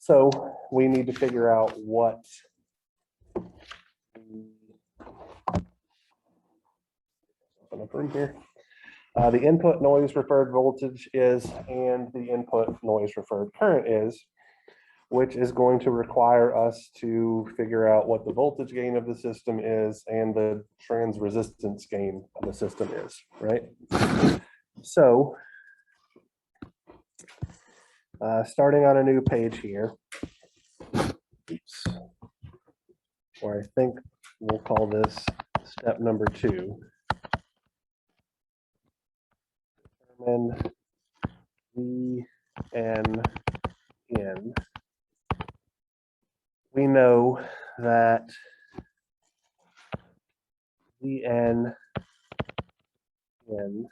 So we need to figure out what the input noise referred voltage is and the input noise referred current is, which is going to require us to figure out what the voltage gain of the system is and the trans resistance gain of the system is, right? So starting on a new page here, or I think we'll call this step number 2. Determine VN in. We know that VN in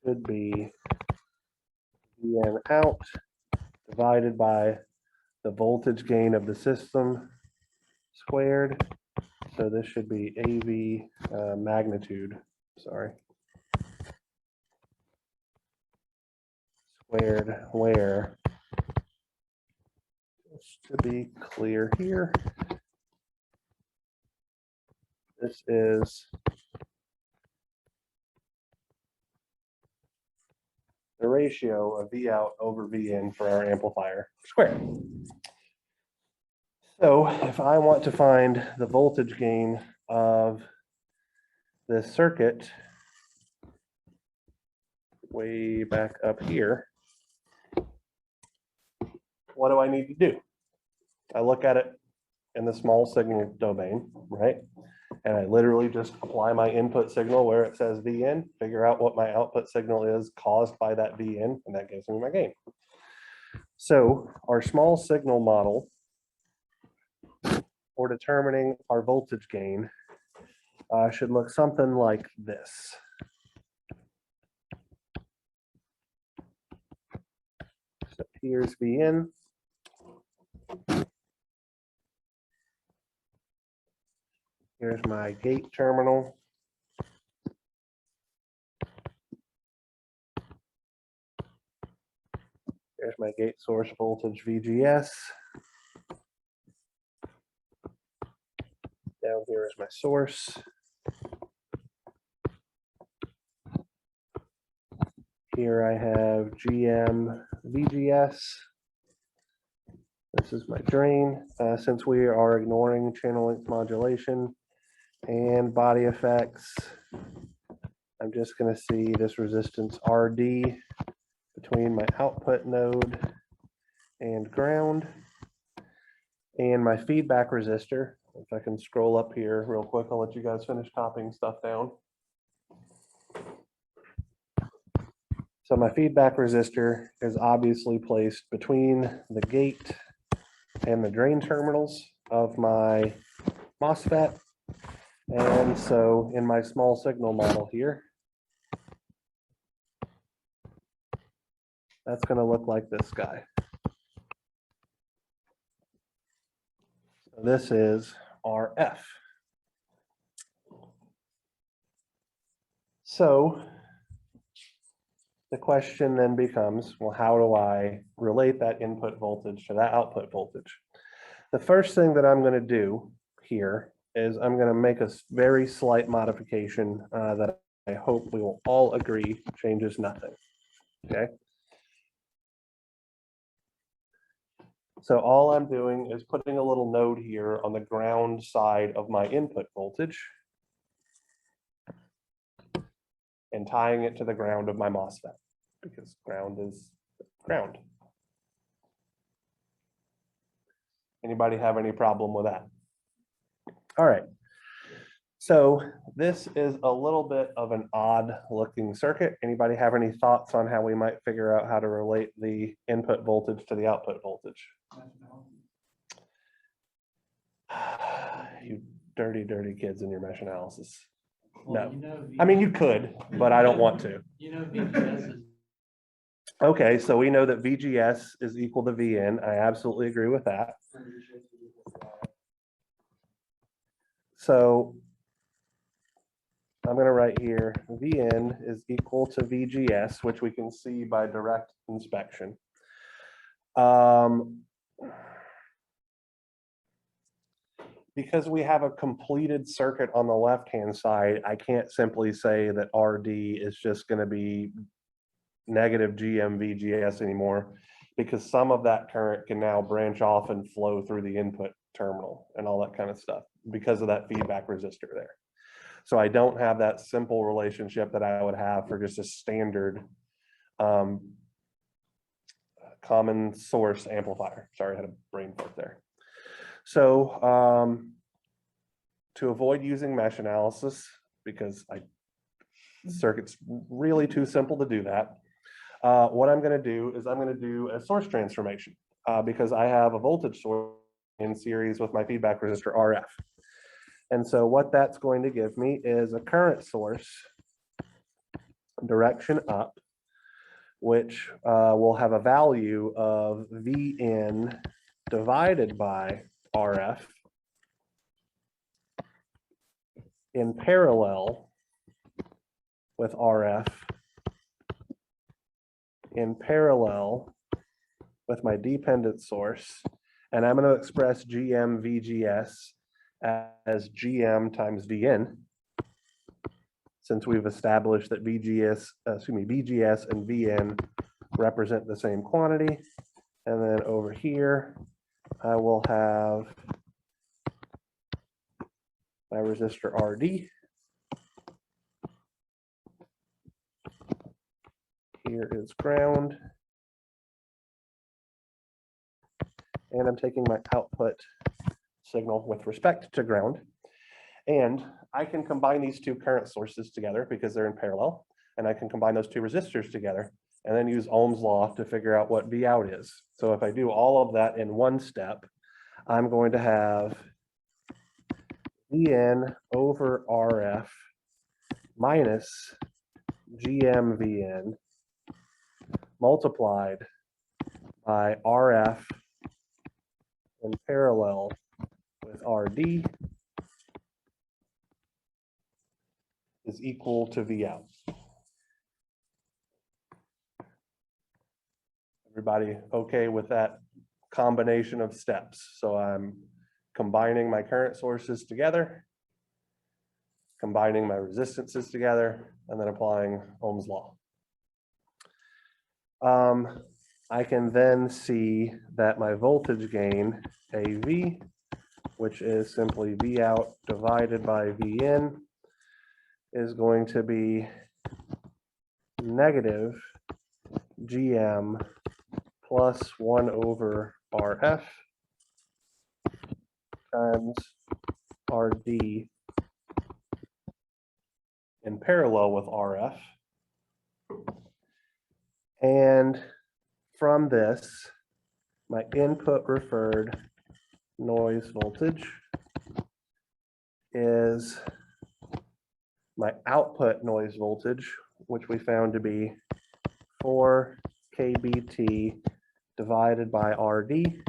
should be VN out divided by the voltage gain of the system squared. So this should be AV magnitude, sorry, squared, where, just to be clear here, this is the ratio of V out over V in for our amplifier squared. So if I want to find the voltage gain of this circuit way back up here, what do I need to do? I look at it in the small signal domain, right? And I literally just apply my input signal where it says V in, figure out what my output signal is caused by that V in, and that gives me my gain. So our small signal model for determining our voltage gain should look something like this. So here's V in. Here's my gate terminal. Here's my gate source voltage VGS. Down here is my source. Here I have GM VGS. This is my drain. Since we are ignoring channel length modulation and body effects, I'm just going to see this resistance RD between my output node and ground, and my feedback resistor. If I can scroll up here real quick, I'll let you guys finish copying stuff down. So my feedback resistor is obviously placed between the gate and the drain terminals of my MOSFET. And so in my small signal model here, that's going to look like this guy. So this is RF. So the question then becomes, well, how do I relate that input voltage to that output voltage? The first thing that I'm going to do here is I'm going to make a very slight modification that I hope we will all agree changes nothing. Okay. So all I'm doing is putting a little node here on the ground side of my input voltage and tying it to the ground of my MOSFET, because ground is ground. Anybody have any problem with that? All right. So this is a little bit of an odd looking circuit. Anybody have any thoughts on how we might figure out how to relate the input voltage to the output voltage? You dirty, dirty kids in your mesh analysis. Well, No, I mean, you could, but I don't want to. You know, VGS is. Okay, so we know that VGS is equal to VN. I absolutely agree with that. So I'm going to write here, VN is equal to VGS, which we can see by direct inspection. Because we have a completed circuit on the left-hand side, I can't simply say that RD is just going to be negative GM VGS anymore, because some of that current can now branch off and flow through the input terminal and all that kind of stuff because of that feedback resistor there. So I don't have that simple relationship that I would have for just a standard common source amplifier. Sorry, I had a brain fart there. So to avoid using mesh analysis, because the circuit's really too simple to do that, what I'm going to do is I'm going to do a source transformation because I have a voltage source in series with my feedback resistor RF. And so what that's going to give me is a current source direction up, which will have a value of Vn divided by RF in parallel with RF in parallel with my dependent source. And I'm going to express GM VGS as GM times Vn, since we've established that VGS and Vn represent the same quantity. And then over here, I will have my resistor RD. Here is ground. And I'm taking my output signal with respect to ground. And I can combine these two current sources together because they're in parallel. And I can combine those two resistors together and then use Ohm's law to figure out what V out is. So if I do all of that in one step, I'm going to have Vn over RF minus GM Vn multiplied by RF in parallel with RD is equal to V out. Everybody okay with that combination of steps? So I'm combining my current sources together, combining my resistances together, and then applying Ohm's law. I can then see that my voltage gain, AV, which is simply V out divided by Vn, is going to be negative GM plus 1 over RF times RD in parallel with RF. And from this, my input referred noise voltage is my output noise voltage, which we found to be 4 kBT divided by RD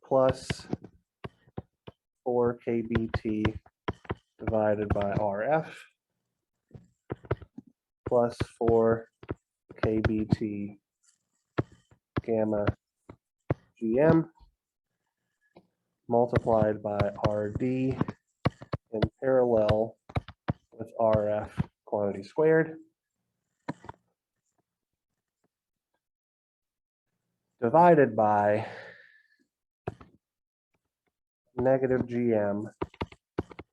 plus 4 kBT divided by RF plus 4 kBT gamma GM multiplied by RD in parallel with RF quantity squared divided by negative GM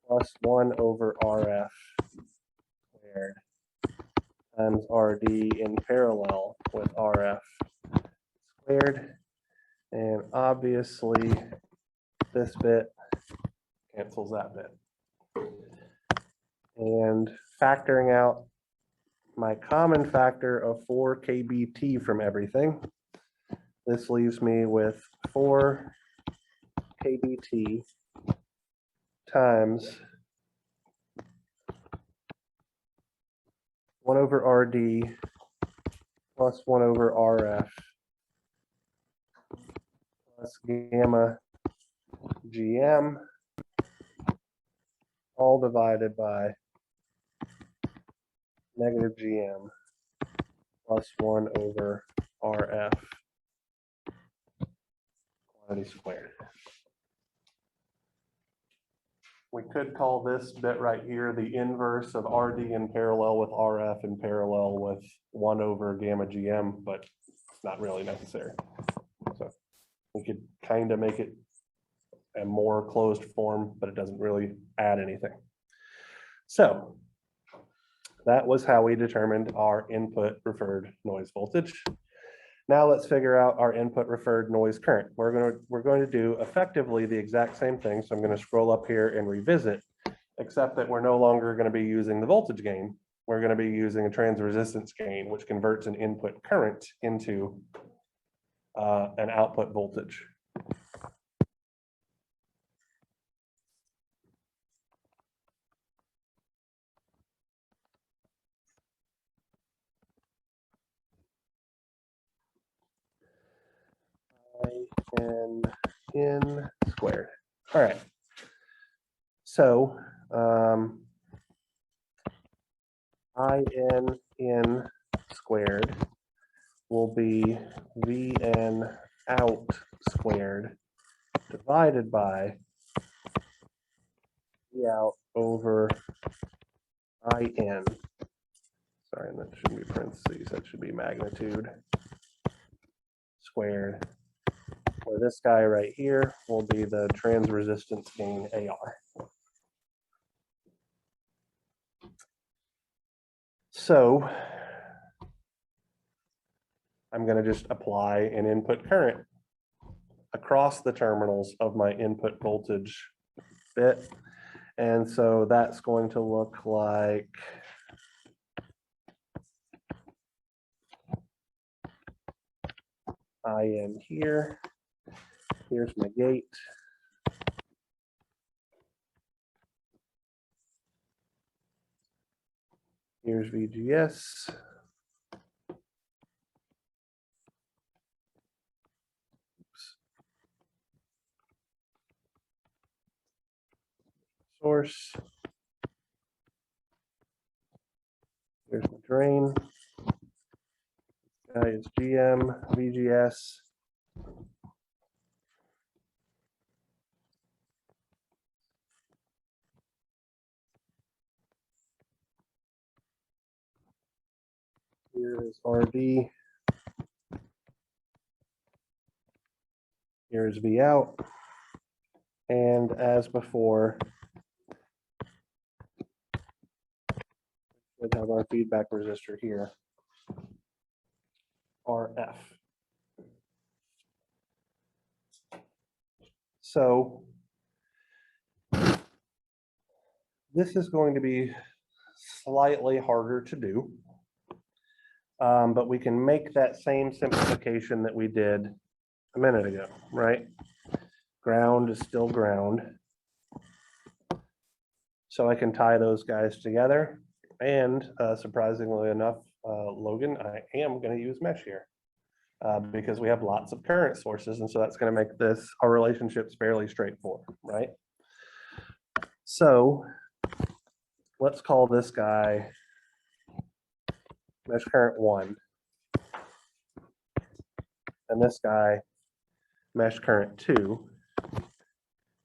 plus 1 over RF squared times RD in parallel with RF squared. And obviously this bit cancels that bit. And factoring out my common factor of 4 kBT from everything, this leaves me with 4 kBT times 1 over RD plus 1 over RF plus gamma GM, all divided by negative GM plus 1 over RF ELEN squared. We could call this bit right here the inverse of RD in parallel with RF in parallel with 1 over gamma GM, but it's not really necessary. So we could kind of make it a more closed form, but it doesn't really add anything. So that was how we determined our input referred noise voltage. Now let's figure out our input referred noise current. We're going to do effectively the exact same thing. So I'm going to scroll up here and revisit, except that we're no longer going to be using the voltage gain. We're going to be using a trans resistance gain, which converts an input current into an output voltage. N squared. All right. So IN squared will be VN out squared divided by V out over IN. Sorry, that shouldn't be parentheses, that should be magnitude squared. Where this guy right here will be the trans resistance gain AR. So I'm going to just apply an input current across the terminals of my input voltage bit. And so that's going to look like IN here. Here's my gate. Here's VGS. Source. Here's the drain. Guy is GM, VGS. Here is RD. Here is V out. And as before, we have our feedback resistor here, RF. So this is going to be slightly harder to do, but we can make that same simplification that we did a minute ago, right? Ground is still ground. So I can tie those guys together. And surprisingly enough, Logan, I am going to use mesh here because we have lots of current sources. And so that's going to make this, our relationships fairly straightforward, right? So let's call this guy mesh current 1. And this guy mesh current 2.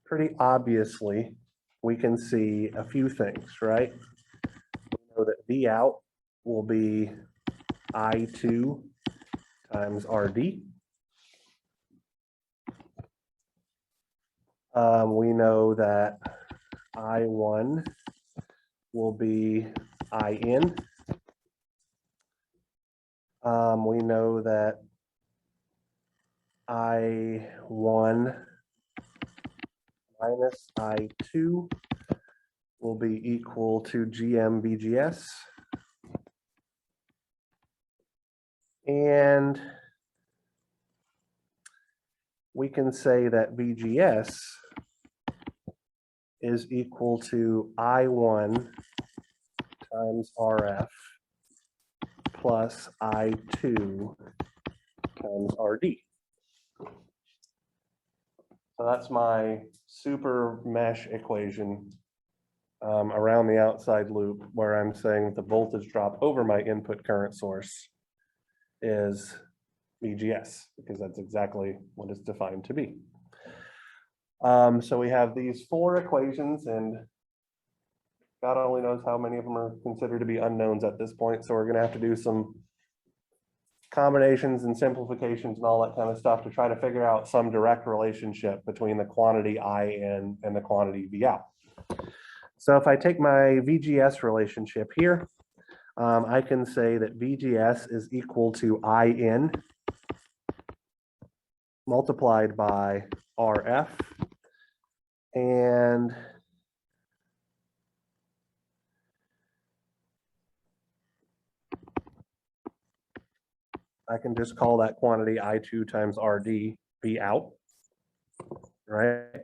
Pretty obviously, we can see a few things, right? We know that V out will be I2 times RD. We know that I1 will be IN. We know that I1 minus I2 will be equal to GM VGS. And we can say that VGS is equal to I1 times RF plus I2 times RD. So that's my super mesh equation around the outside loop where I'm saying the voltage drop over my input current source is VGS, because that's exactly what it's defined to be. So we have these four equations, and God only knows how many of them are considered to be unknowns at this point. So we're gonna have to do some combinations and simplifications and all that kind of stuff to try to figure out some direct relationship between the quantity I in and the quantity V out. So if I take my VGS relationship here, I can say that VGS is equal to I in multiplied by RF, and I can just call that quantity I2 times RD V out, right?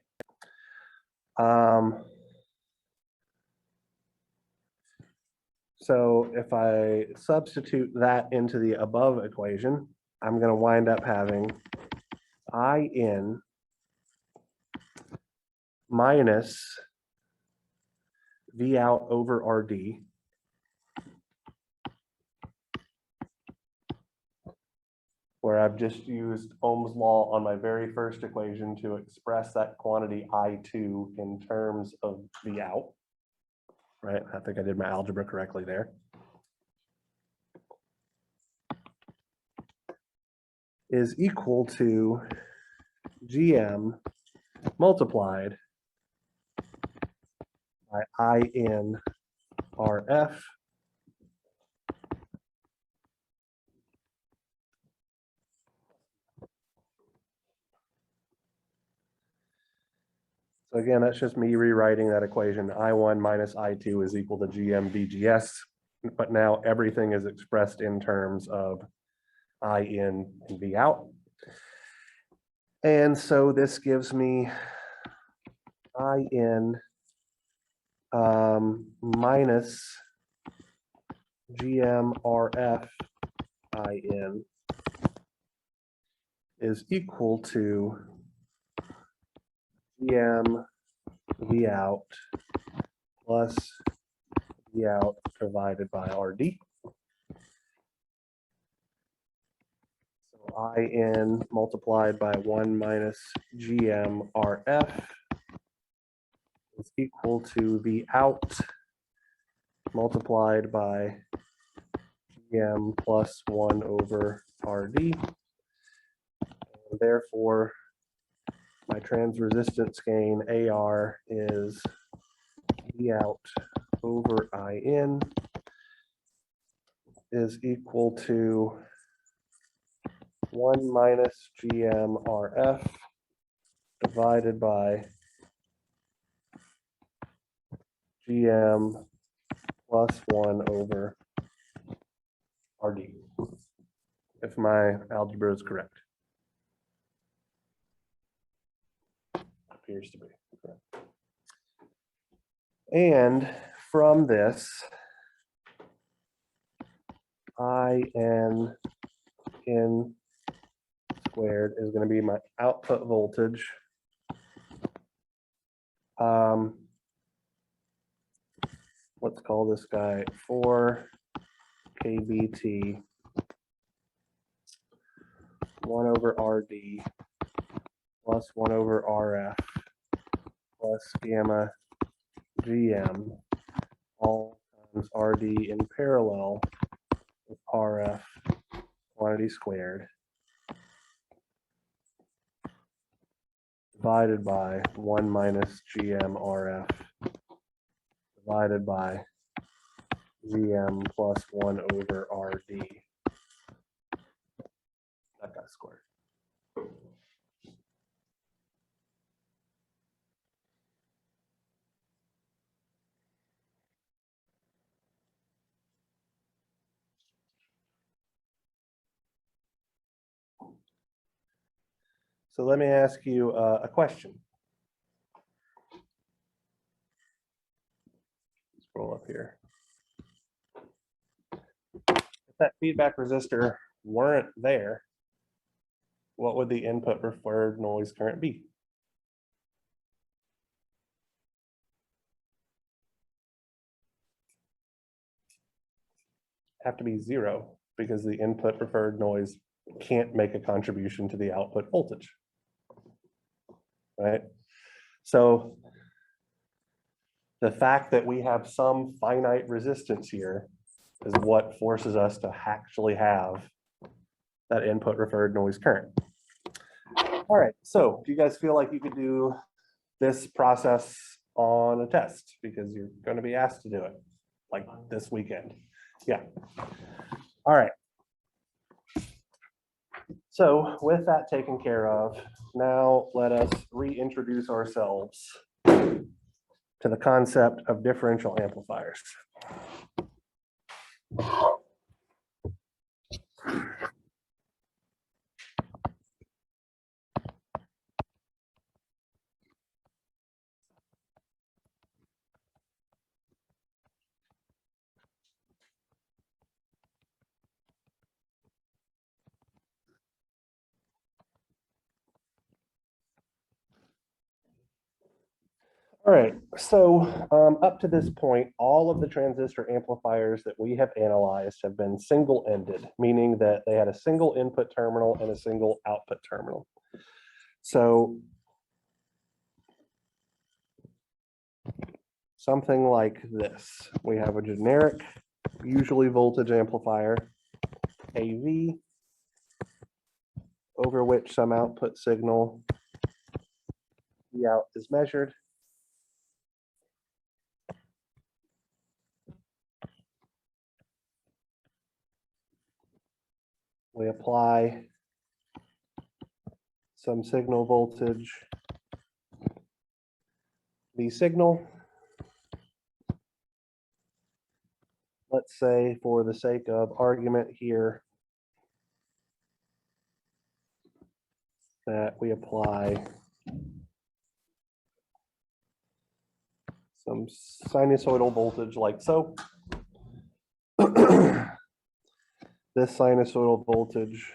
So if I substitute that into the above equation, I'm going to wind up having I in minus V out over RD where I've just used Ohm's law on my very first equation to express that quantity I2 in terms of V out, right? I think I did my algebra correctly there. Is equal to GM multiplied by I in RF So again, that's just me rewriting that equation. I1 minus I2 is equal to GM VGS, but now everything is expressed in terms of I in and V out. And so this gives me I in minus GM RF I in is equal to GM V out plus V out divided by RD. So I in multiplied by 1 minus GM RF is equal to V out multiplied by GM plus 1 over RD. And therefore, my trans resistance gain AR is V out over I in is equal to 1 minus GM RF divided by GM plus 1 over RD, if my algebra is correct. Appears to be correct. And from this, IN squared is going to be my output voltage. Let's call this guy 4 kBT 1 over RD plus 1 over RF plus gamma GM all times RD in parallel with RF quantity squared divided by 1 minus GM RF divided by GM plus 1 over RD. That got squared. So let me ask you a question. Scroll up here. If that feedback resistor weren't there, what would the input preferred noise current be? Have to be 0 because the input preferred noise can't make a contribution to the output voltage, right? So the fact that we have some finite resistance here is what forces us to actually have that input referred noise current. All right, so do you guys feel like you could do this process on a test? Because you're going to be asked to do it like this weekend. Yeah. All right. So with that taken care of, now let us reintroduce ourselves to the concept of differential amplifiers. All right, so up to this point, all of the transistor amplifiers that we have analyzed have been single-ended, meaning that they had a single input terminal and a single output terminal. So something like this, we have a generic, usually voltage amplifier, AV, over which some output signal, the out is measured. We apply some signal voltage, the signal. Let's say for the sake of argument here that we apply some sinusoidal voltage like so. This sinusoidal voltage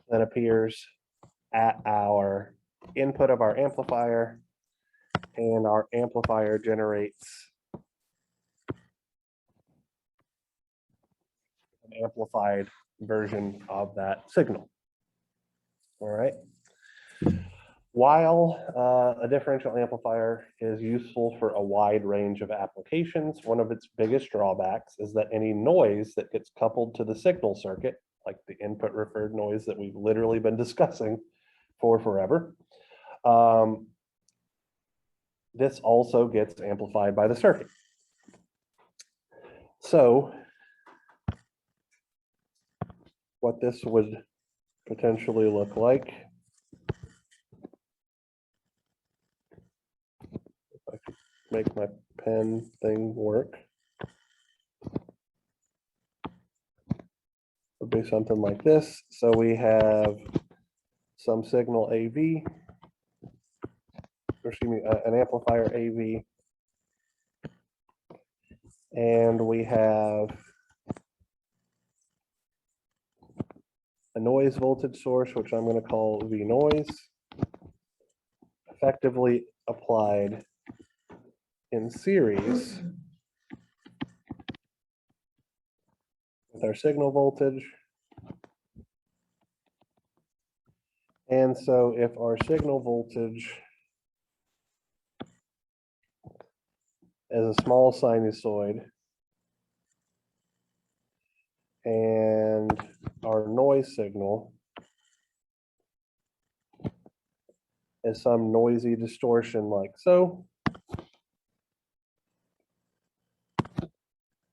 that appears at our input of our amplifier, and our amplifier generates an amplified version of that signal. All right. While a differential amplifier is useful for a wide range of applications, one of its biggest drawbacks is that any noise that gets coupled to the signal circuit, like the input referred noise that we've literally been discussing for forever, this also gets amplified by the circuit. So what this would potentially look like, if I could make my pen thing work, would be something like this. So we have some signal AV, or excuse me, an amplifier AV, and we have a noise voltage source, which I'm going to call V noise, effectively applied in series with our signal voltage. And so if our signal voltage is a small sinusoid and our noise signal is some noisy distortion like so,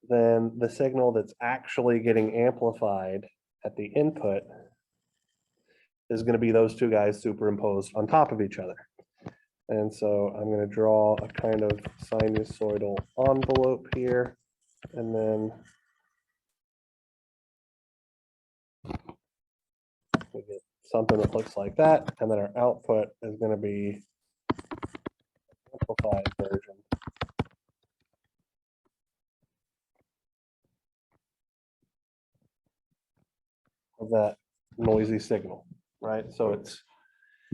then the signal that's actually getting amplified at the input is going to be those two guys superimposed on top of each other. And so I'm going to draw a kind of sinusoidal envelope here, and then we get something that looks like that, and then our output is going to be an amplified version of that noisy signal, right? So it's,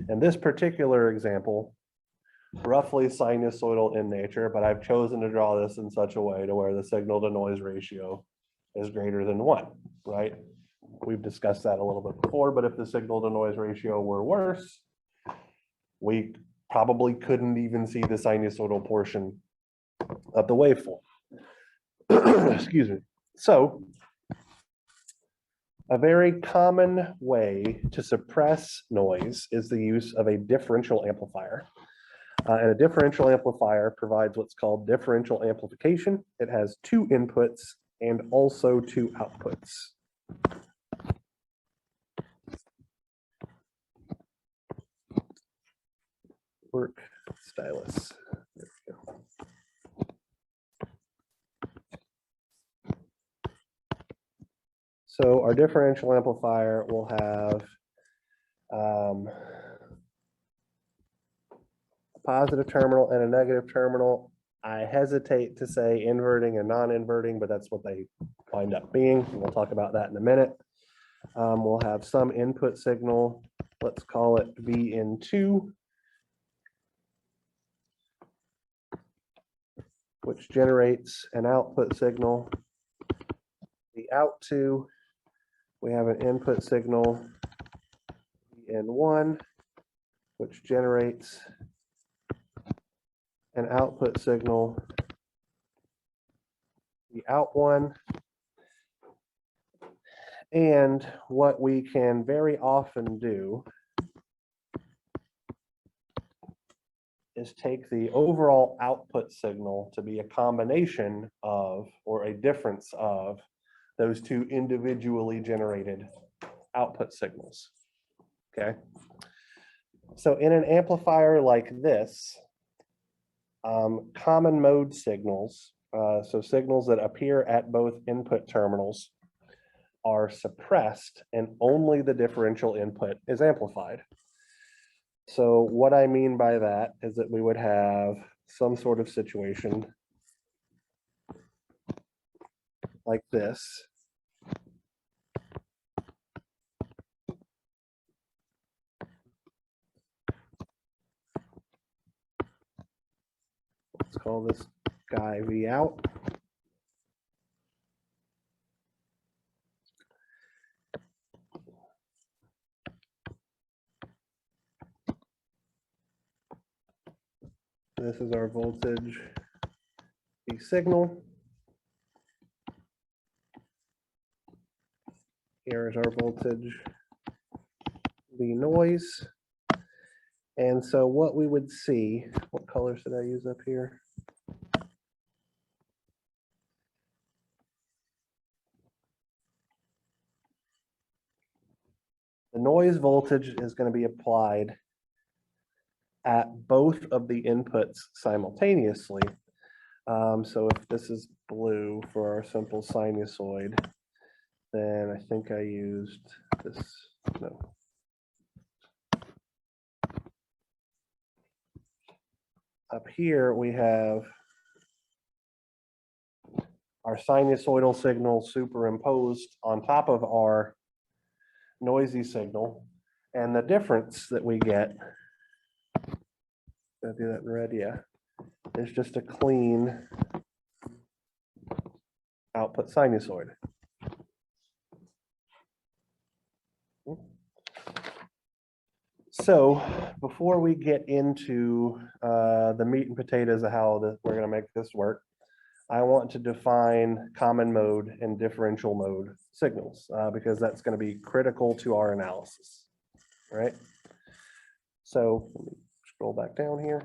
in this particular example, roughly sinusoidal in nature, but I've chosen to draw this in such a way to where the signal to noise ratio is greater than 1, right? We've discussed that a little bit before, but if the signal to noise ratio were worse, we probably couldn't even see the sinusoidal portion of the waveform. Excuse me. So a very common way to suppress noise is the use of a differential amplifier. And a differential amplifier provides what's called differential amplification. It has two inputs and also two outputs. Work stylus. There we go. So our differential amplifier will have a positive terminal and a negative terminal. I hesitate to say inverting and non-inverting, but that's what they wind up being. We'll talk about that in a minute. We'll have some input signal. Let's call it VN2, which generates an output signal. The out2, we have an input signal, VN1, which generates an output signal, the out1. And what we can very often do is take the overall output signal to be a combination of, or a difference of, those two individually generated output signals. Okay. So in an amplifier like this, common mode signals, so signals that appear at both input terminals, are suppressed and only the differential input is amplified. So what I mean by that is that we would have some sort of situation like this. Let's call this guy V out. This is our voltage V signal. Here is our voltage V noise. And so what we would see, what colors did I use up here? The noise voltage is going to be applied at both of the inputs simultaneously. So if this is blue for our simple sinusoid, then I think I used this, no. Up here we have our sinusoidal signal superimposed on top of our noisy signal. And the difference that we get, I'll do that in red, yeah, is just a clean output sinusoid. So before we get into the meat and potatoes of how we're going to make this work, I want to define common mode and differential mode signals because that's going to be critical to our analysis, right? So let me scroll back down here.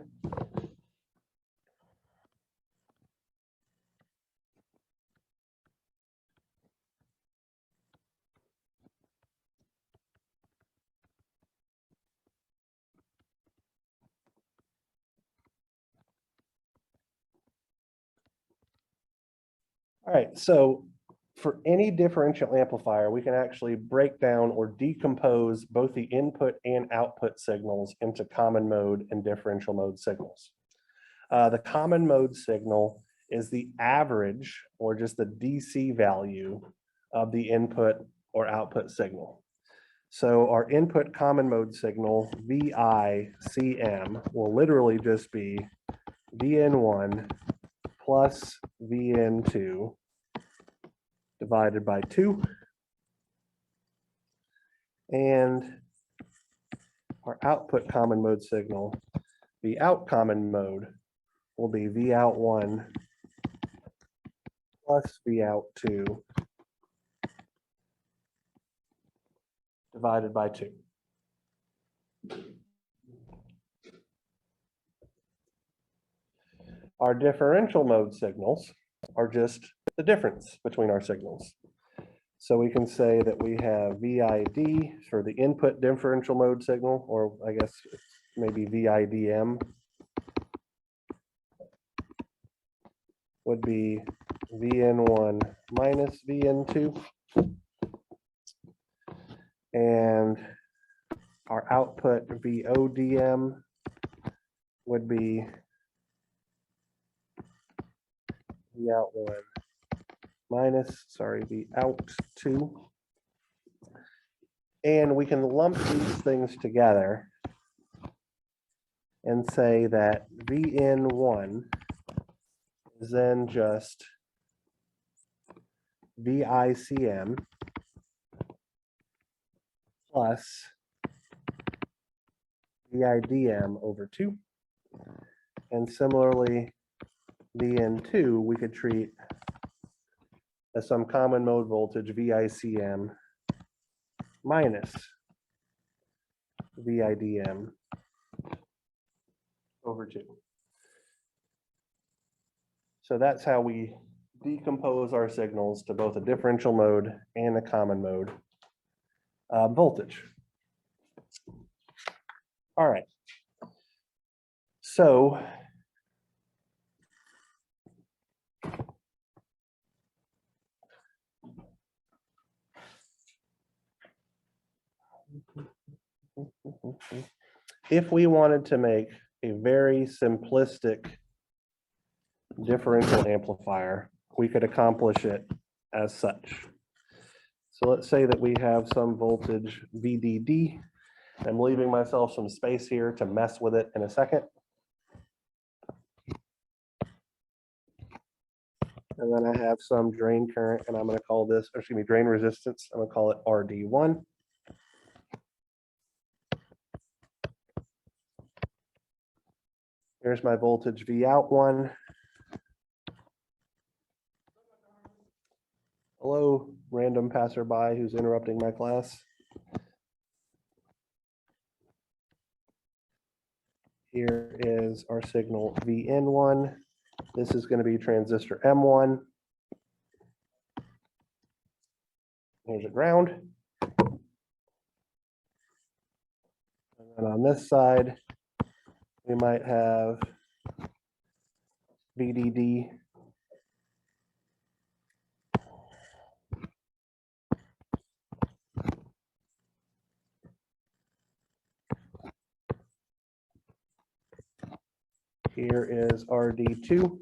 All right, so for any differential amplifier, we can actually break down or decompose both the input and output signals into common mode and differential mode signals. The common mode signal is the average or just the DC value of the input or output signal. So our input common mode signal, VICM, will literally just be VN1 plus VN2 divided by 2. And our output common mode signal the out common mode will be V out 1 plus V out 2 divided by 2. Our differential mode signals are just the difference between our signals. So we can say that we have VID for the input differential mode signal, or I guess maybe VIDM would be VN1 minus VN2. And our output VODM would be V out 1 minus, sorry, V out 2. And we can lump these things together and say that VN1 is then just VICM plus VIDM over 2. And similarly, VN2 we could treat as some common mode voltage VICM minus VIDM over 2. So that's how we decompose our signals to both a differential mode and a common mode voltage. All right. So if we wanted to make a very simplistic differential amplifier, we could accomplish it as such. So let's say that we have some voltage VDD. I'm leaving myself some space here to mess with it in a second. And then I have some drain current, and I'm going to call this, or excuse me, drain resistance. I'm going to call it RD1. Here's my voltage V out 1. Hello, random passerby who's interrupting my class. Here is our signal VN1. This is going to be transistor M1. Here's a ground. And then on this side, we might have VDD. Here is RD2.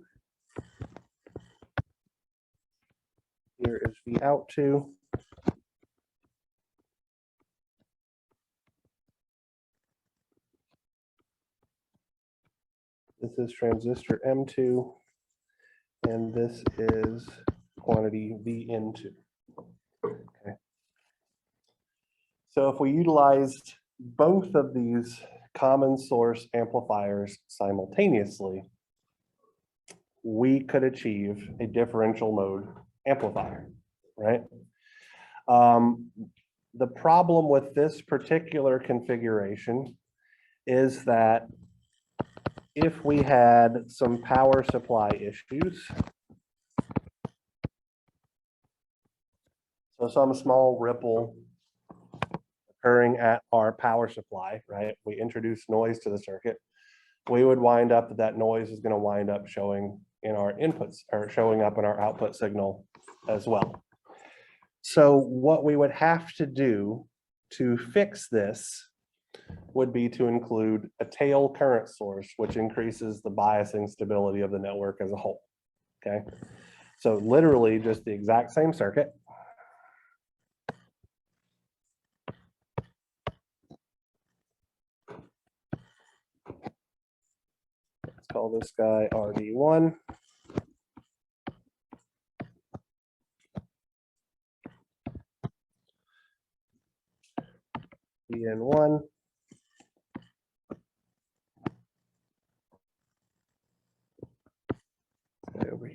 Here is V out 2. This is transistor M2, and this is quantity VN2. Okay. So if we utilized both of these common source amplifiers simultaneously, we could achieve a differential mode amplifier, right? The problem with this particular configuration is that if we had some power supply issues, so some small ripple occurring at our power supply, right? We introduce noise to the circuit. We would wind up that noise is going to wind up showing in our inputs or showing up in our output signal as well. So what we would have to do to fix this would be to include a tail current source, which increases the biasing stability of the network as a whole. Okay. So literally just the exact same circuit. Let's call this guy RD1. VN1.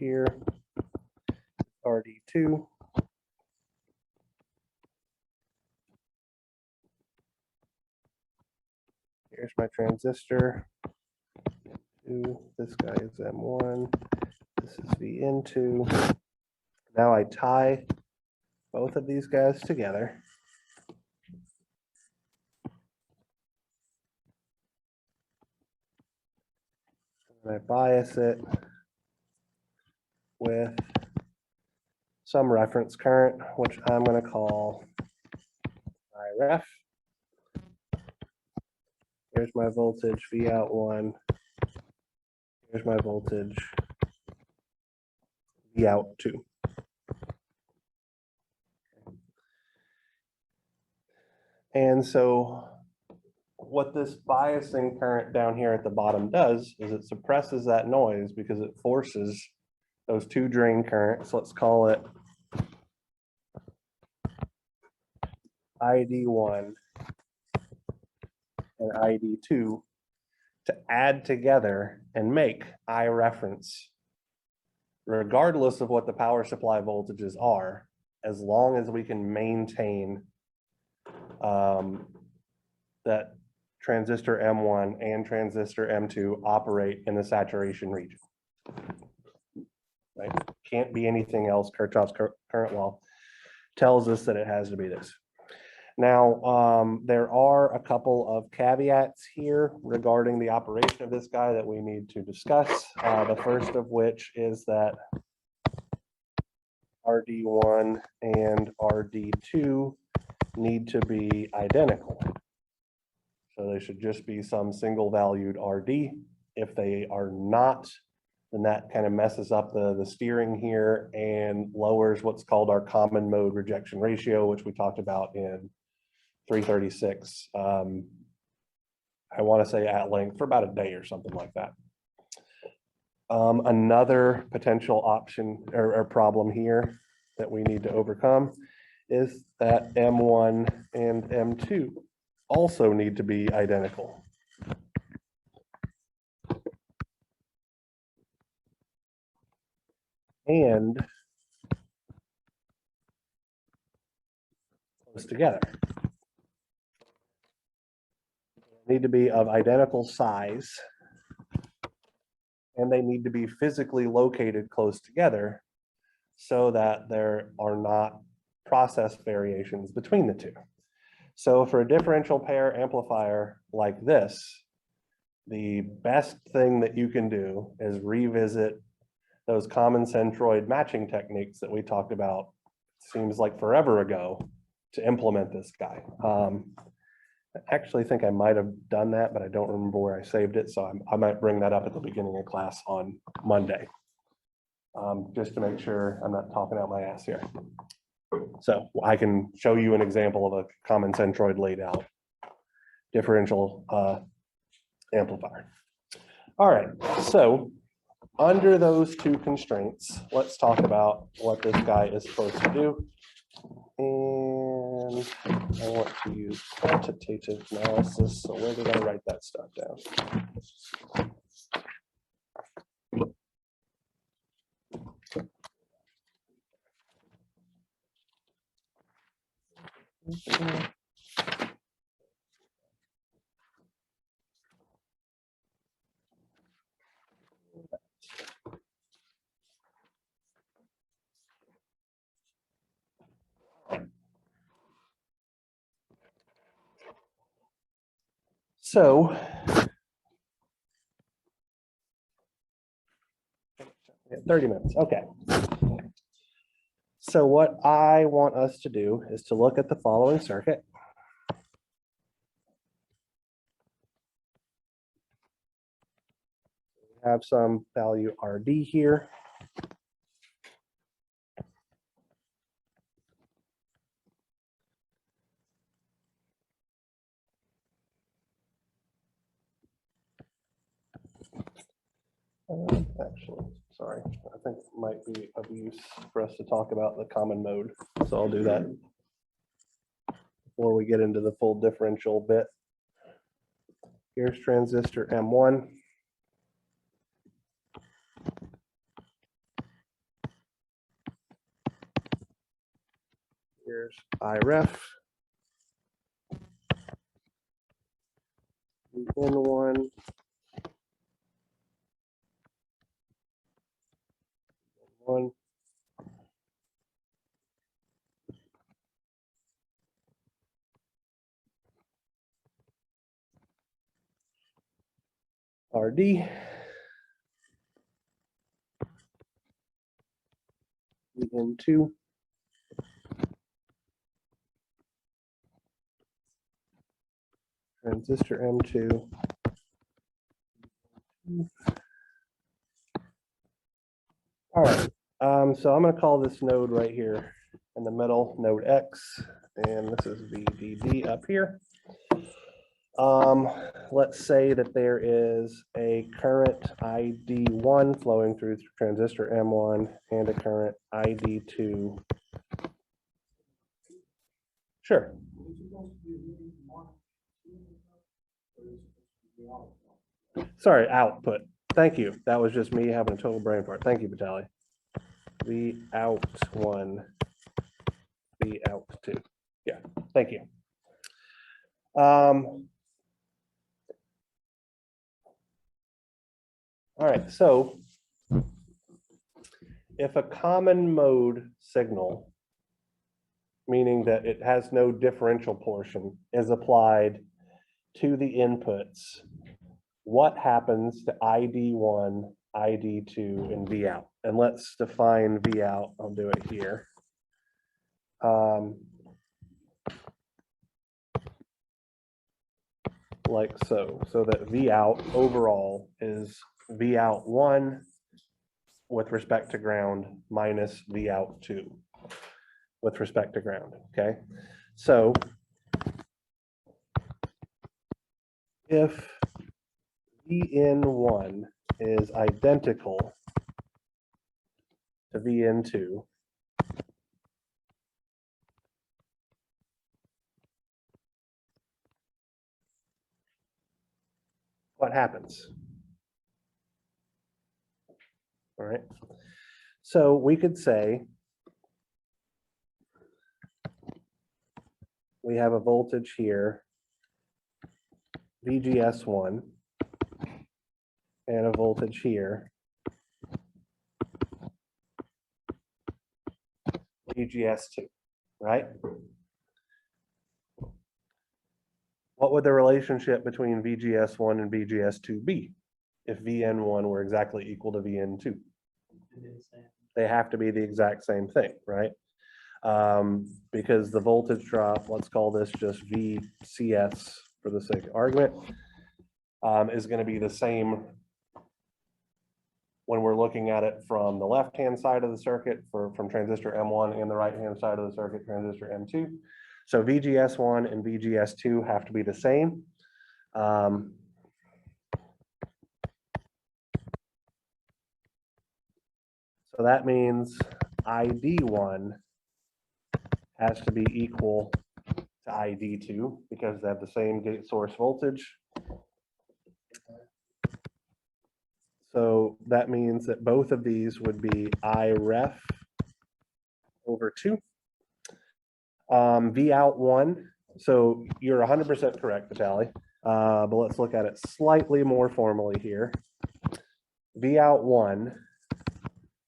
here. RD2. Here's my transistor. This guy is M1. This is VN2. Now I tie both of these guys together. And I bias it with some reference current, which I'm going to call IRef. Here's my voltage V out 1. Here's my voltage V out 2. And so what this biasing current down here at the bottom does is it suppresses that noise because it forces those two drain currents, let's call it ID1 and ID2, to add together and make I reference, regardless of what the power supply voltages are, as long as we can maintain that transistor M1 and transistor M2 operate in the saturation region. Right? Can't be anything else. Kirchhoff's current law tells us that it has to be this. Now, there are a couple of caveats here regarding the operation of this guy that we need to discuss. The first of which is that RD1 and RD2 need to be identical. So they should just be some single valued RD. If they are not, then that kind of messes up the steering here and lowers what's called our common mode rejection ratio, which we talked about in 336. I want to say at length for about a day or something like that. Another potential option or problem here that we need to overcome is that M1 and M2 also need to be identical. And close together. They need to be of identical size, and they need to be physically located close together so that there are not process variations between the two. So for a differential pair amplifier like this, the best thing that you can do is revisit those common centroid matching techniques that we talked about, seems like forever ago, to implement this guy. I actually think I might have done that, but I don't remember where I saved it. So I might bring that up at the beginning of class on Monday, just to make sure I'm not talking out my ass here. So I can show you an example of a common centroid laid out differential amplifier. All right, so under those two constraints, let's talk about what this guy is supposed to do. And I want to use quantitative analysis. So where did I write that stuff down? So 30 minutes. Okay. So what I want us to do is to look at the following circuit. We have some value RD here. Actually, sorry, I think it might be of use for us to talk about the common mode. So I'll do that before we get into the full differential bit. Here's transistor M1. There's IREF. N1. One. RD. N2. Transistor M2. All right, so I'm going to call this node right here in the middle, node X, and this is VDD up here. Let's say that there is a current ID1 flowing through transistor M1 and a current ID2. Sure. Sorry, output. Thank you. That was just me having a total brain fart. Thank you, Vitaly. V out 1, V out 2. Yeah, thank you. All right, so if a common mode signal, meaning that it has no differential portion, is applied to the inputs, what happens to ID1, ID2, and V out? And let's define V out. I'll do it here. Like so that V out overall is V out 1 with respect to ground minus V out 2 with respect to ground, okay? So if Vn1 is identical to Vn2, what happens? All right, so we could say we have a voltage here, VGS1, and a voltage here, VGS2, right? What would the relationship between VGS1 and VGS2 be if VN1 were exactly equal to VN2? They have to be the exact same thing, right? Because the voltage drop, let's call this just VCS for the sake of argument, is going to be the same when we're looking at it from the left-hand side of the circuit from transistor M1 and the right-hand side of the circuit, transistor M2. So VGS1 and VGS2 have to be the same. So that means ID1 has to be equal to ID2 because they have the same gate source voltage. So that means that both of these would be IREF over 2. V out 1. So you're 100% correct, Vitaly. But let's look at it slightly more formally here. V out 1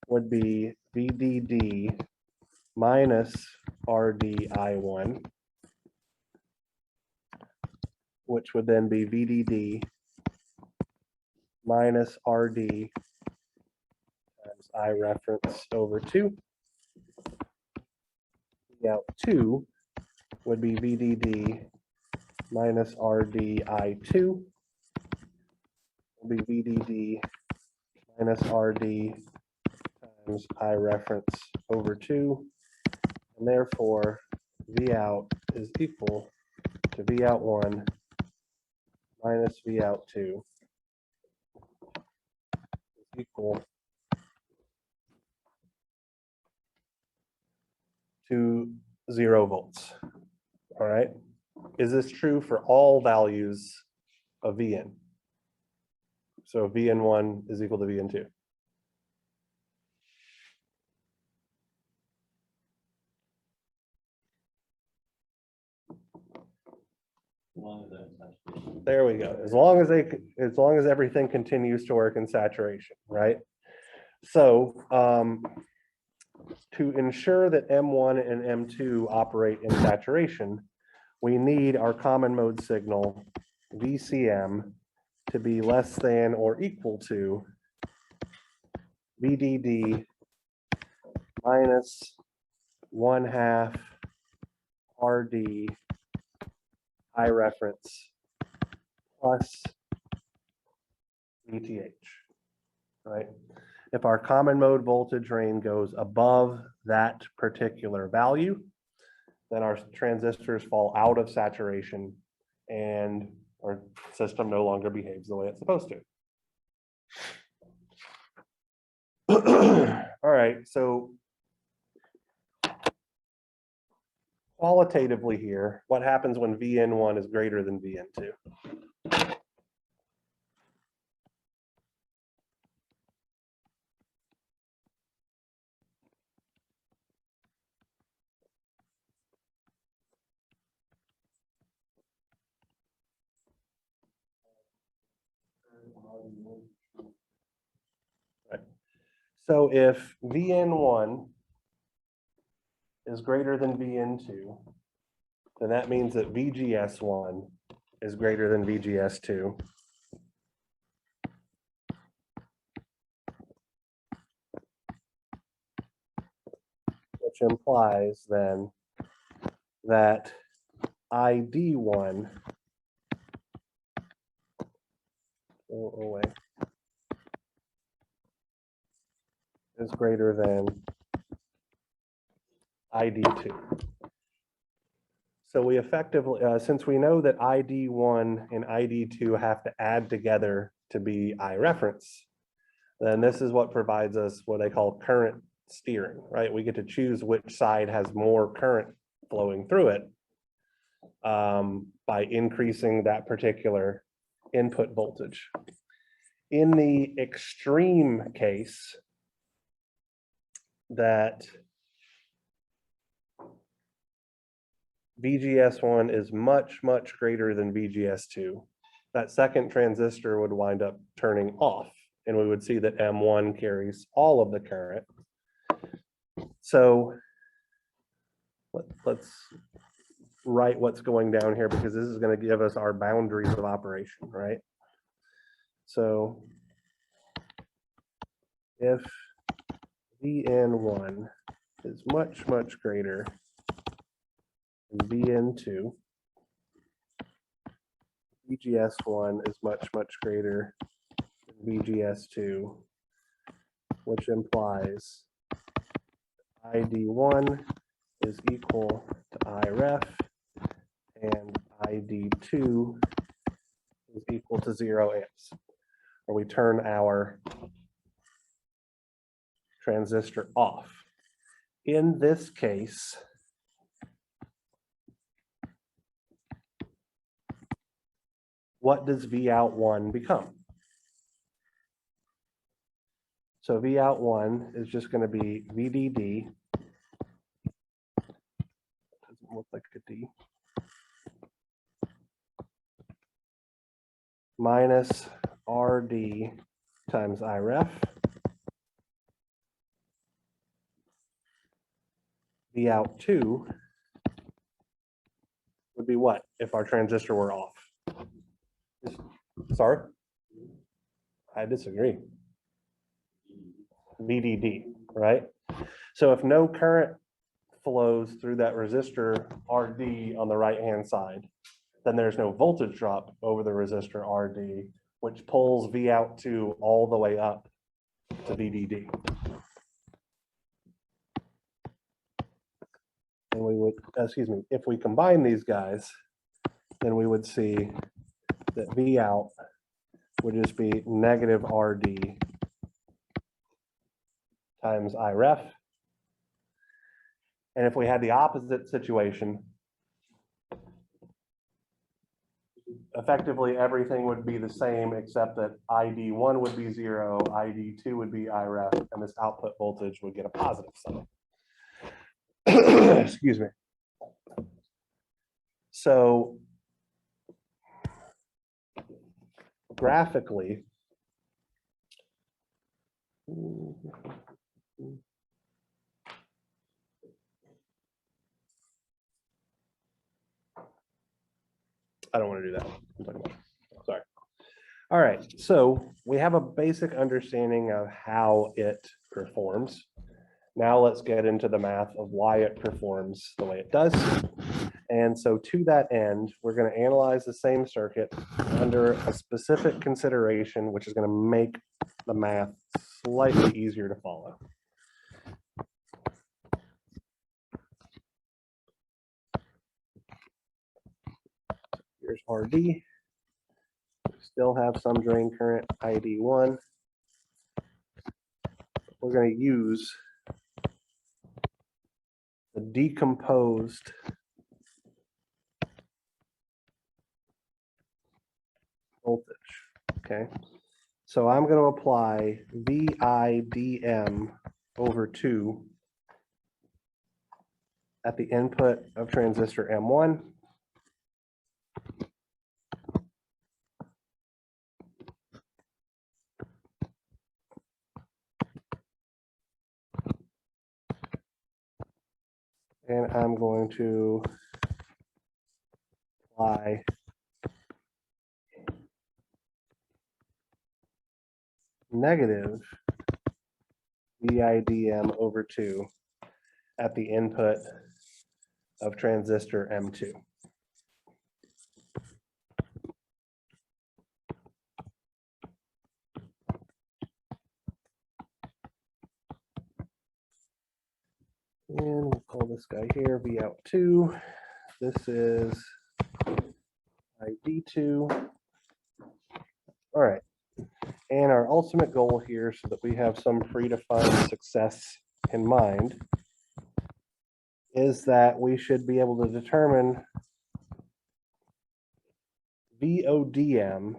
would be VDD minus RDI1, which would then be VDD minus RD times I reference over 2. V out 2 would be VDD minus RDI2 will be VDD minus RD times I reference over 2, and therefore V out is equal to V out 1 minus V out 2 is equal to 0 volts. All right. Is this true for all values of Vn? So Vn1 is equal to Vn2. long as that's saturation. There we go. As long as everything continues to work in saturation, right? So to ensure that M1 and M2 operate in saturation, we need our common mode signal VCM to be less than or equal to VDD minus 1/2 RD I reference plus VTH, right? If our common mode voltage range goes above that particular value, then our transistors fall out of saturation and our system no longer behaves the way it's supposed to. All right, so qualitatively here, what happens when VN1 is greater than VN2? Right. So if VN1 is greater than VN2, then that means that VGS1 is greater than VGS2. Which implies then that ID1 is greater than ID2. So we effectively, since we know that ID1 and ID2 have to add together to be I reference, then this is what provides us what they call current steering, right? We get to choose which side has more current flowing through it by increasing that particular input voltage. In the extreme case that VGS1 is much, much greater than VGS2, that second transistor would wind up turning off, and we would see that M1 carries all of the current. So let's write what's going down here, because this is going to give us our boundaries of operation, right? So if VN1 is much, much greater than VN2, VGS1 is much, much greater than VGS2, which implies ID1 is equal to IREF and ID2 is equal to 0 amps, or we turn our transistor off. In this case, what does Vout1 become? So Vout1 is just going to be VDD. Doesn't look like a D. Minus RD times IREF. Vout2 would be what if our transistor were off? Sorry? I disagree. VDD, right? So if no current flows through that resistor RD on the right-hand side, then there's no voltage drop over the resistor RD, which pulls Vout2 all the way up to VDD. And we would, excuse me, if we combine these guys, then we would see that Vout would just be negative RD times IREF. And if we had the opposite situation, effectively everything would be the same except that ID1 would be 0, ID2 would be IREF, and this output voltage would get a positive sign. Excuse me. So graphically, I don't want to do that. I'm talking about, sorry. All right, so we have a basic understanding of how it performs. Now let's get into the math of why it performs the way it does. And so to that end, we're going to analyze the same circuit under a specific consideration, which is going to make the math slightly easier to follow. Here's RD. Still have some drain current, ID1. We're going to use the decomposed voltage, okay? So I'm going to apply VIDM over 2 at the input of transistor M1. And I'm going to apply negative VIDM over 2 at the input of transistor M2. And we'll call this guy here V out 2. This is ID2. All right. And our ultimate goal here, so that we have some predefined success in mind, is that we should be able to determine VODM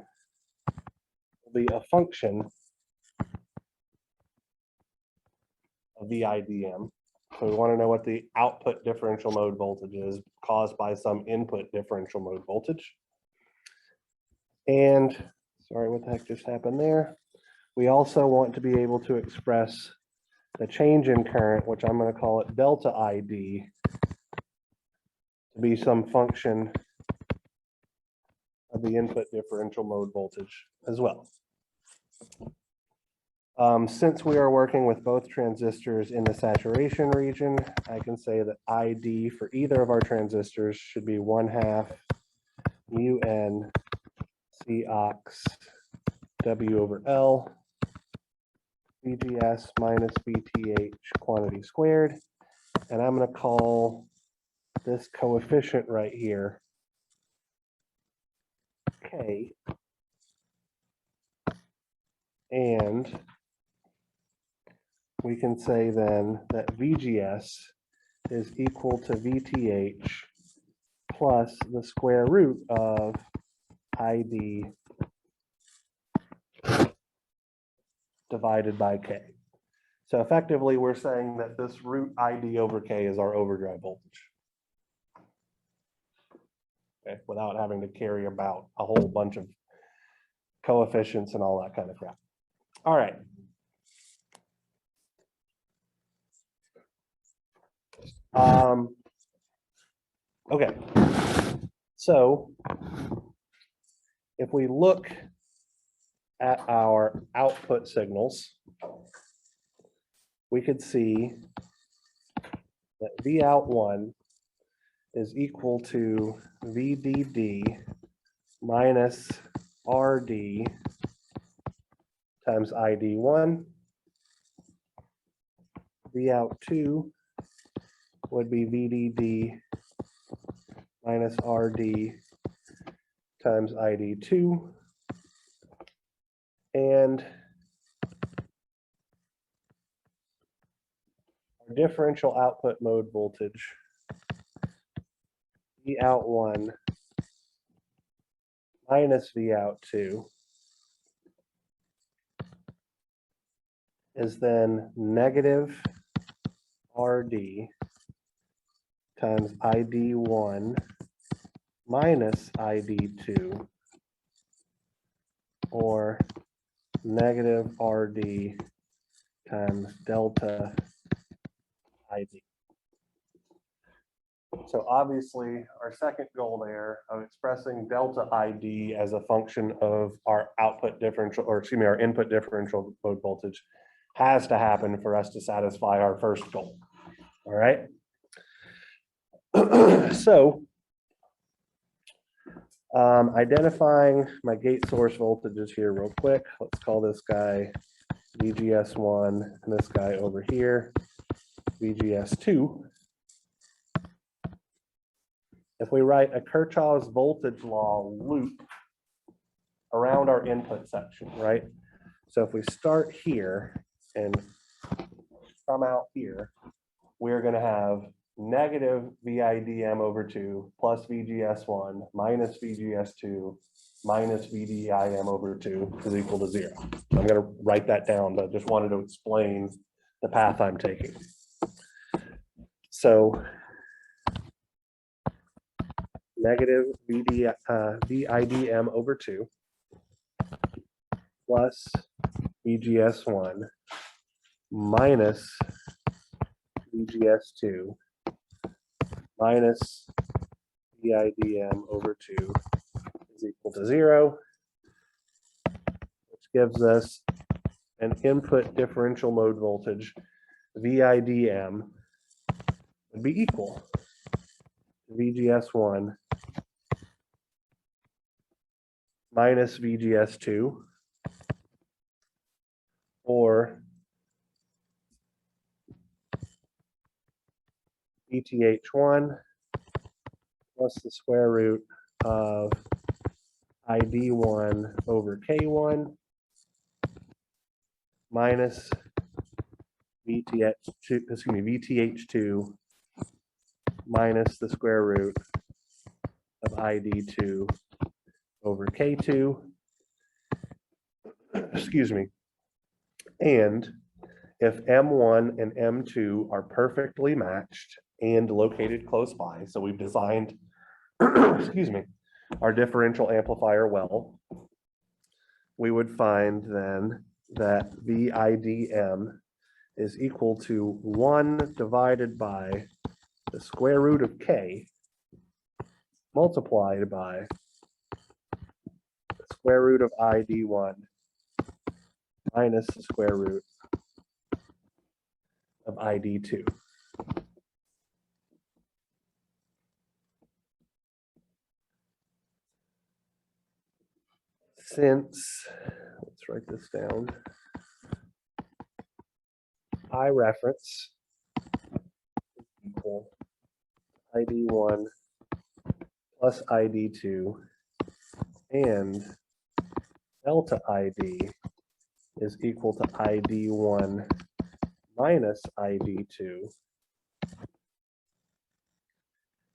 will be a function of VIDM. So we want to know what the output differential mode voltage is caused by some input differential mode voltage. And sorry, what the heck just happened there? We also want to be able to express the change in current, which I'm going to call it delta ID, to be some function of the input differential mode voltage as well. Since we are working with both transistors in the saturation region, I can say that ID for either of our transistors should be 1/2 UN C ox W over L VGS minus VTH quantity squared. And I'm going to call this coefficient right here K. And we can say then that VGS is equal to VTH plus the square root of ID divided by K. So effectively, we're saying that this root ID over K is our overdrive voltage. Okay, without having to carry about a whole bunch of coefficients and all that kind of crap. All right. Okay, so if we look at our output signals, we could see that V out 1 is equal to VDD minus RD times ID1. V out 2 would be VDD minus RD times ID2. And our differential output mode voltage, V out 1 minus V out 2, is then negative RD times ID1 minus ID2 or negative RD times delta ID. So obviously our second goal there of expressing delta ID as a function of our output differential, or excuse me, our input differential mode voltage has to happen for us to satisfy our first goal. All right. So identifying my gate source voltages here real quick. Let's call this guy VGS1 and this guy over here VGS2. If we write a Kirchhoff's voltage law loop around our input section, right? So if we start here and come out here, we're going to have negative VIDM over 2 plus VGS1 minus VGS2 minus VDIM over 2 is equal to 0. I'm going to write that down, but I just wanted to explain the path I'm taking. So negative VIDM over 2 plus VGS1 minus VGS2 minus VIDM over 2 is equal to 0, which gives us an input differential mode voltage, VIDM, would be equal to VGS1 minus VGS2, or VTH1 plus the square root of ID1 over K1 minus VTH2 minus the square root of ID2 over K2. Excuse me. And if M1 and M2 are perfectly matched and located close by, so we've designed, excuse me, our differential amplifier well, we would find then that VIDM is equal to 1 divided by the square root of K multiplied by the square root of ID1 minus the square root of ID2. Since, let's write this down, I reference equal ID1 plus ID2 and delta ID is equal to ID1 minus ID2,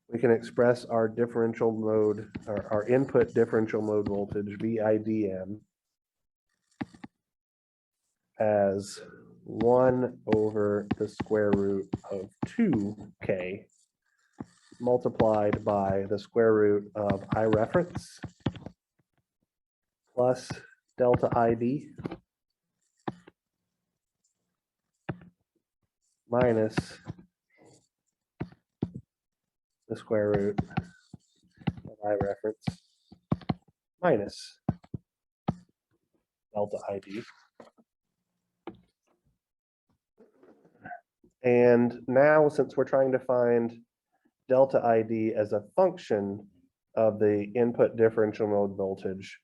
we can express our differential mode, or our input differential mode voltage, VIDM, as 1 over the square root of 2K multiplied by the square root of I reference plus delta ID minus the square root of I reference minus delta ID. And now, since we're trying to find delta ID as a function of the input differential mode voltage,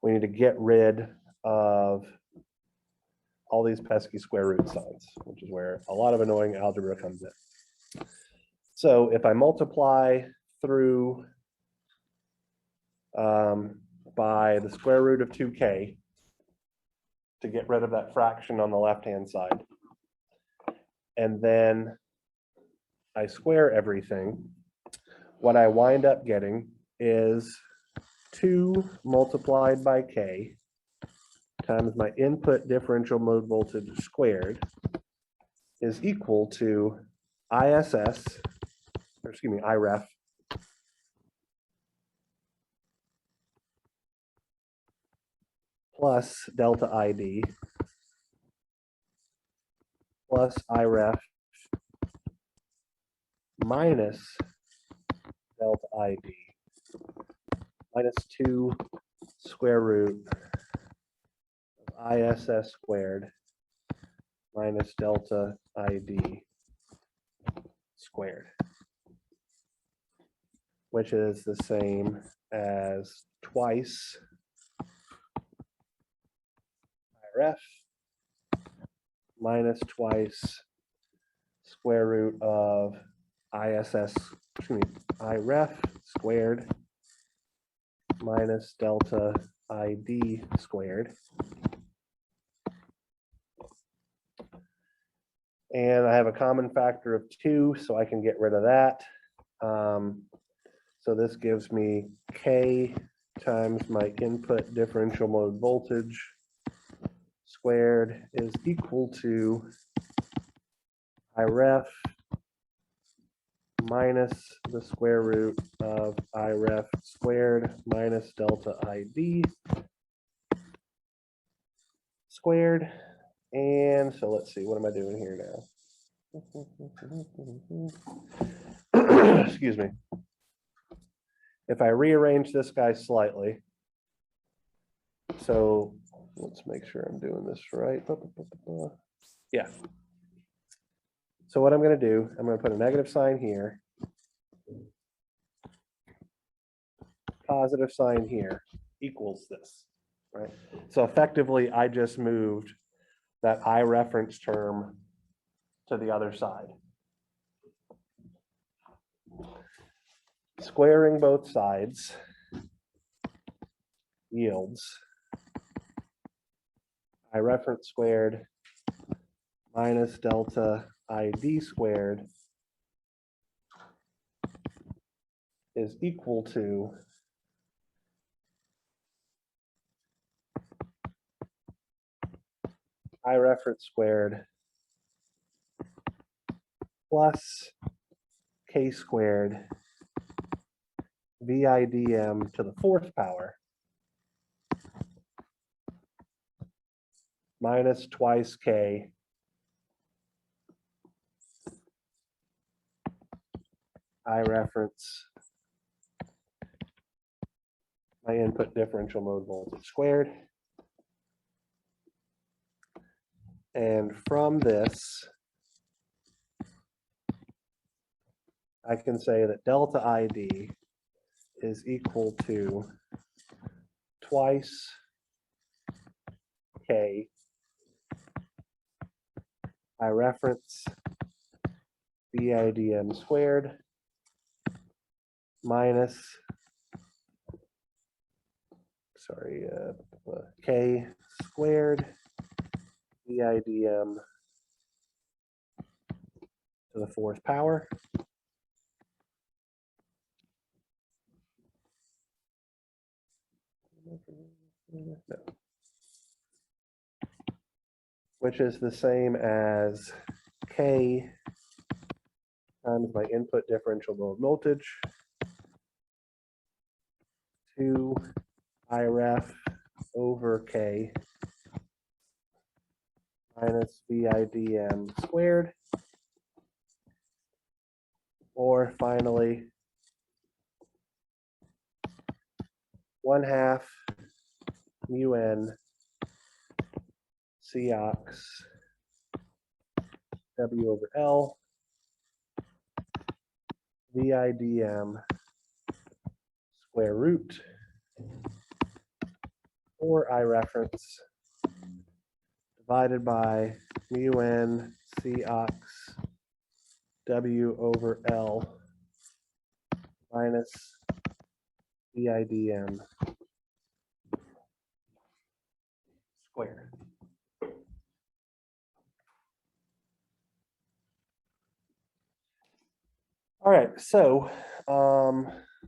we need to get rid of all these pesky square root signs, which is where a lot of annoying algebra comes in. So if I multiply through by the square root of 2K to get rid of that fraction on the left-hand side, and then I square everything, what I wind up getting is 2 multiplied by K times my input differential mode voltage squared is equal to ISS, or excuse me, IREF plus delta ID plus IREF minus delta ID minus 2 square root of ISS squared minus delta ID squared, which is the same as twice IREF minus twice square root of ISS, IREF squared minus delta ID squared. And I have a common factor of 2, so I can get rid of that. So this gives me K times my input differential mode voltage squared is equal to IREF minus the square root of IREF squared minus delta ID squared. And so let's see, what am I doing here now? Excuse me. If I rearrange this guy slightly, so let's make sure I'm doing this right. Yeah. So what I'm going to do, I'm going to put a negative sign here, positive sign here, equals this, right? So effectively, I just moved that I reference term to the other side. Squaring both sides yields I reference squared minus delta ID squared is equal to I reference squared plus K squared VIDM to the 4th power minus twice K I reference my input differential mode voltage squared. And from this, I can say that delta ID is equal to twice K I reference VIDM squared minus, K squared VIDM to the 4th power. No. Which is the same as K times my input differential mode voltage, 2 IREF over K minus VIDM squared, or finally 1/2 mu n Cox W over L VIDM square root, or I reference divided by mu n Cox W over L minus VIDM squared. All right, so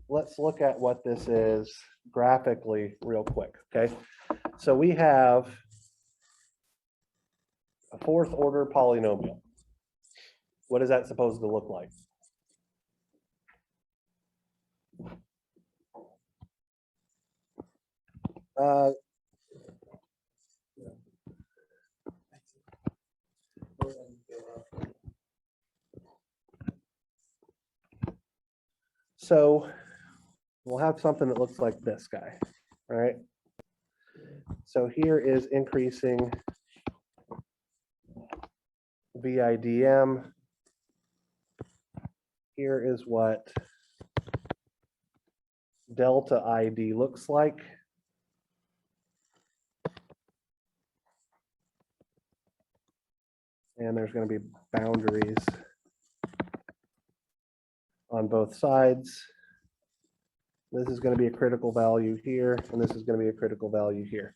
let's look at what this is graphically real quick, okay? So we have a 4th order polynomial. What is that supposed to look like? So we'll have something that looks like this guy, all right? So here is increasing VIDM. Here is what delta ID looks like. And there's going to be boundaries on both sides. This is going to be a critical value here, and this is going to be a critical value here.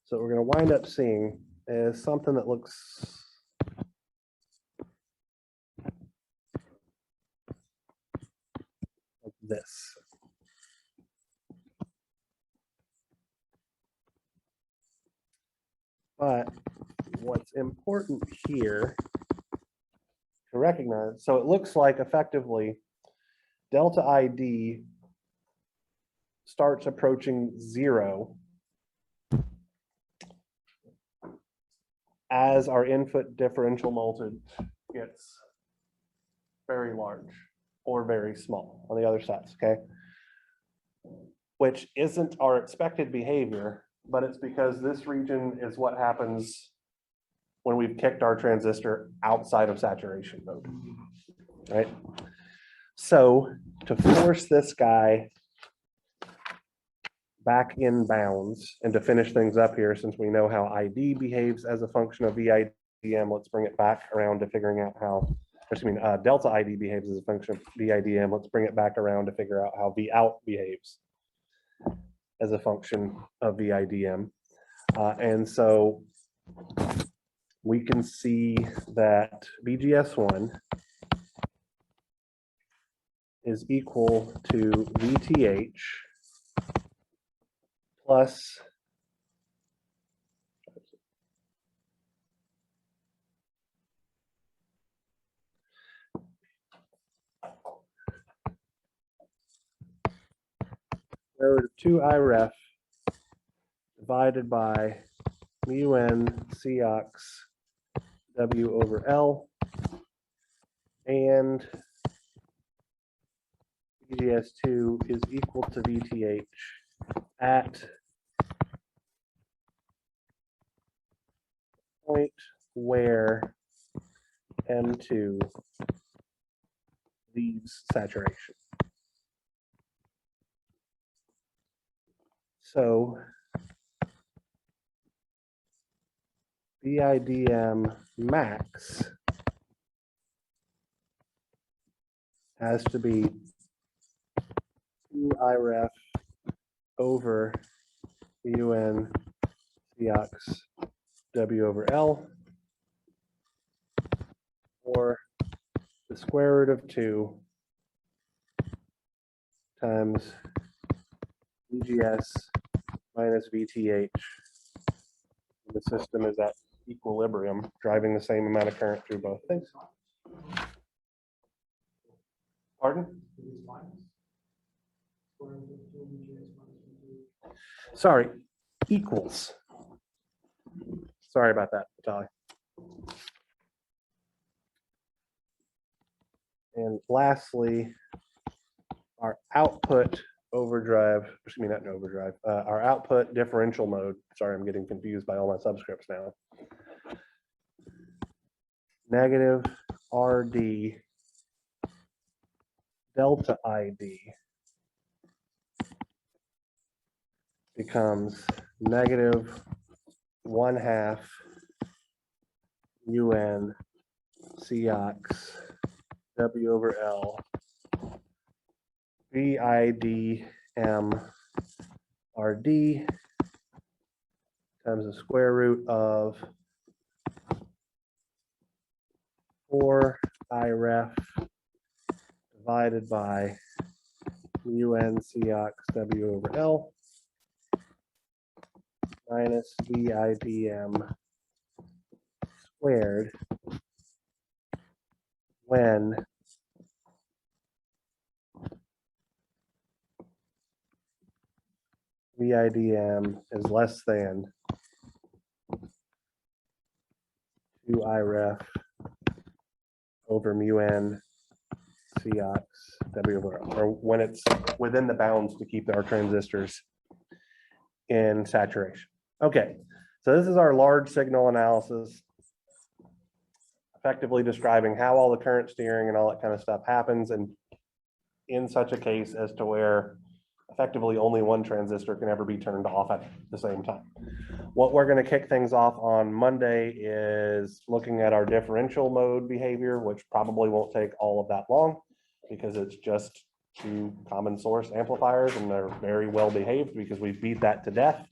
So what we're going to wind up seeing is something that looks like this. But what's important here to recognize, so it looks like effectively delta ID starts approaching 0 as our input differential voltage gets very large or very small on the other sides, okay? Which isn't our expected behavior, but it's because this region is what happens when we've kicked our transistor outside of saturation mode, right? So to force this guy back in bounds and to finish things up here, since we know how ID behaves as a function of VIDM, let's bring it back around to figuring out how, delta ID behaves as a function of VIDM. Let's bring it back around to figure out how V out behaves as a function of VIDM. And so we can see that VGS1 is equal to VTH plus square root of 2 IREF divided by mu n Cox W over L, and VGS2 is equal to VTH at point where M2 leaves saturation. So VIDM max has to be 2 IREF over UN Cox W over L, or the square root of 2 times VGS minus VTH. The system is at equilibrium, driving the same amount of current through both things. Pardon? Sorry, equals. Sorry about that, Vitaly. And lastly, our output overdrive, excuse me, not an overdrive, our output differential mode. Sorry, I'm getting confused by all my subscripts now. Negative RD delta ID becomes negative 1/2 UN Cox W over L VIDM RD times the square root of 4 IREF divided by UN Cox W over L minus VIDM squared when VIDM is less than 2 IREF over mu n Cox, or when it's within the bounds to keep our transistors in saturation. Okay, so this is our large signal analysis, effectively describing how all the current steering and all that kind of stuff happens, and in such a case as to where effectively only one transistor can ever be turned off at the same time. What we're going to kick things off on Monday is looking at our differential mode behavior, which probably won't take all of that long because it's just two common source amplifiers and they're very well behaved because we beat that to death.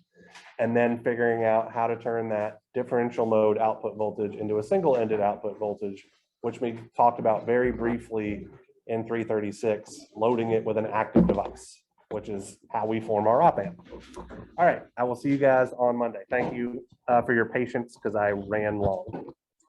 And then figuring out how to turn that differential mode output voltage into a single-ended output voltage, which we talked about very briefly in 336, loading it with an active device, which is how we form our op amp. All right, I will see you guys on Monday. Thank you for your patience because I ran long.